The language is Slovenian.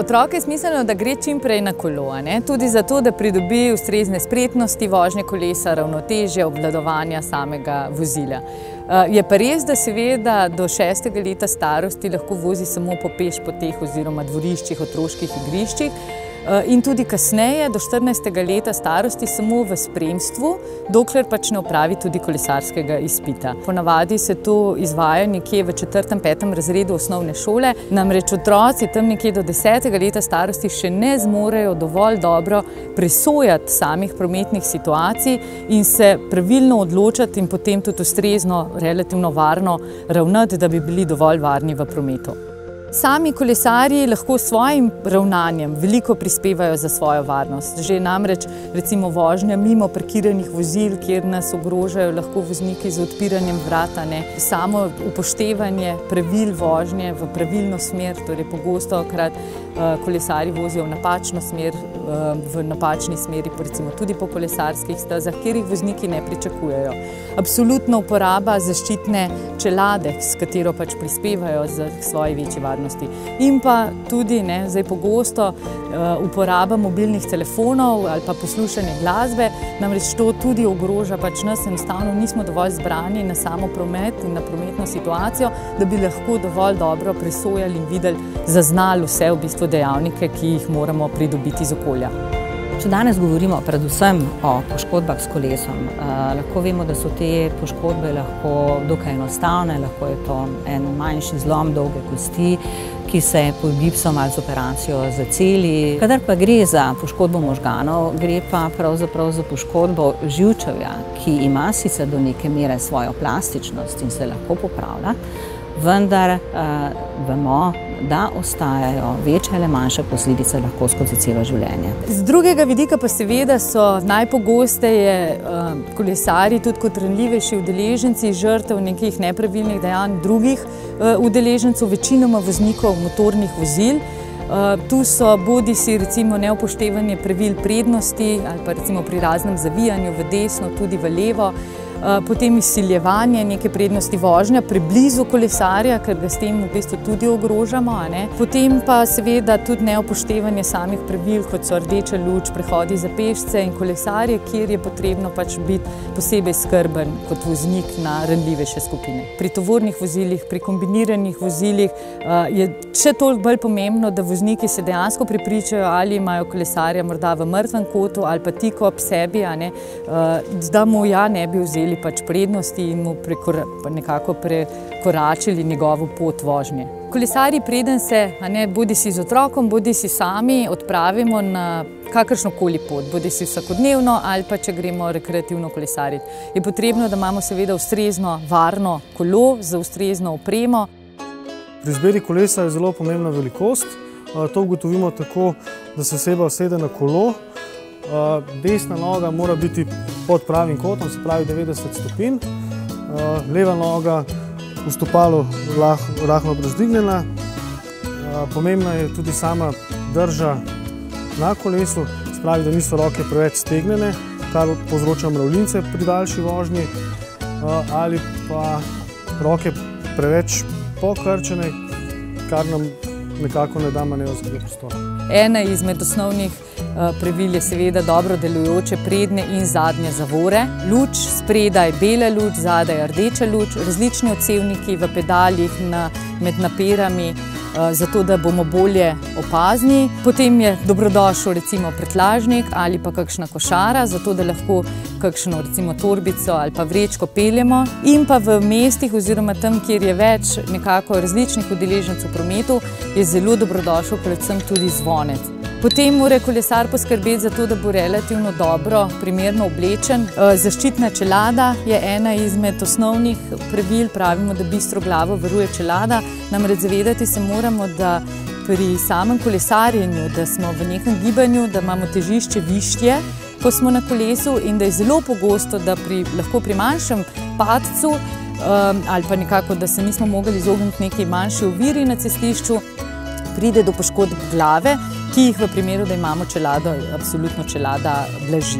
otroke je smiselno, da gre čim prej na kolo, tudi zato, da pridobi ustrezne spretnosti vožnje kolesa, ravnotežja, obvladovanja samega vozila. Je pa res, da seveda do 6. leta starosti lahko vozi samo po pešpoteh oziroma dvoriščih, otroških igriščih. In tudi kasneje, do 14. leta starosti, samo v spremstvu, dokler pač ne opravi tudi kolesarskega izpita. Ponavadi se to izvaja nekje v 4. 5. razredu osnovne šole, namreč otroci tam nekje do 10. leta starosti še ne zmorejo dovolj dobro presojati samih prometnih situacij in se pravilno odločati in potem tudi ustrezno, relativno varno ravnati, da bi bili dovolj varni v prometu. Sami kolesarji lahko s svojim ravnanjem veliko prispevajo za svojo varnost. Že namreč recimo vožnja mimo parkiranih vozil, kjer nas ogrožajo lahko vozniki z odpiranjem vrata, samo upoštevanje pravil vožnje v pravilno smer, torej pogostokrat kolesarji vozijo v napačno smer, v napačni smeri, recimo tudi po kolesarskih stezah, kjer jih vozniki ne pričakujejo. Absolutno uporaba zaščitne čelade, s katero pač prispevajo za svoje večje varnosti. In pa tudi, zdaj pogosto, uporaba mobilnih telefonov ali pa poslušanje glasbe, namreč to tudi ogroža pač nas, enostavno nismo dovolj zbrani na samo promet in na prometno situacijo, da bi lahko dovolj dobro presojali in videli, zaznali vse v bistvu dejavnike, ki jih moramo pridobiti iz okolja. Če danes govorimo predvsem o poškodbah s kolesom, lahko vemo, da so te poškodbe lahko dokaj enostavne, lahko je to en manjši zlom dolge kosti, ki se pod gipsom ali z operacijo zaceli. Kadar pa gre za poškodbo možganov, gre pa pravzaprav za poškodbo živčevja, ki ima sicer do neke mere svojo plastičnost in se lahko popravlja, vendar vemo, da ostajajo večje ali manjše posledice lahko skozi celo življenje. Z drugega vidika pa seveda so najpogosteje kolesarji tudi kot ranljivejši udeleženci žrtev nekih nepravilnih dejanj drugih udeležencev, večinoma voznikov motornih vozil. Tu so bodisi recimo neupoštevanje pravil prednosti ali pa recimo pri raznem zavijanju v desno, tudi v levo, potem izsiljevanje neke prednosti vožnja preblizu kolesarja, ker ga s tem v bistvu tudi ogrožamo. Potem pa seveda tudi neupoštevanje samih pravil, kot so rdeča luč, prehodi za pešce in kolesarje, kjer je potrebno pač biti posebej skrben kot voznik na ranljivejše skupine. Pri tovornih vozilih, pri kombiniranih vozilih je še toliko bolj pomembno, da vozniki se dejansko prepričajo, ali imajo kolesarja morda v mrtvem kotu ali pa tik ob sebi, da mu ne bi vzeli pač prednosti in mu nekako prekoračili njegovo pot vožnje. Kolesarji, preden se bodisi z otrokom, bodisi sami odpravimo na kakršnokoli pot, bodisi vsakodnevno ali pa če gremo rekreativno kolesariti, je potrebno, da imamo seveda ustrezno varno kolo z ustrezno opremo. Pri izbiri kolesa je zelo pomembna velikost. To ugotovimo tako, da se oseba usede na kolo. Desna noga mora biti pod pravim kotom, se pravi 90 stopinj. Leva noga v stopalu rahlo privzdignjena. Pomembna je tudi sama drža na kolesu, se pravi, da niso roke preveč stegnjene, kar povzroča mravljince pri daljši vožnji, ali pa roke preveč pokrčene, kar nam nekako ne da manevrskega prostora. Ena izmed osnovnih pravil je seveda dobro delujoče prednje in zadnje zavore. Luč, spredaj bela luč, zadaj rdeča luč, različni odsevniki v pedalih med naperami, zato da bomo bolje opazni. Potem je dobrodošel recimo prtljažnik ali pa kakšna košara, zato da lahko kakšno recimo torbico ali pa vrečko peljemo. In pa v mestih oziroma tam, kjer je več nekako različnih udeležencev v prometu, je zelo dobrodošel predvsem tudi zvonec. Potem mora kolesar poskrbeti za to, da bo relativno dobro, primerno oblečen. Zaščitna čelada je ena izmed osnovnih pravil, pravimo, da bistro glavo varuje čelada. Namreč zavedati se moramo, da pri samem kolesarjenju, da smo v nekem gibanju, da imamo težišče višje, ko smo na kolesu in da je zelo pogosto, da lahko pri manjšem padcu ali pa nekako, da se nismo mogli izogniti neki manjši oviri na cestišču, pride do poškodb glave, ki jih v primeru, da imamo čelado, absolutno čelada blaži.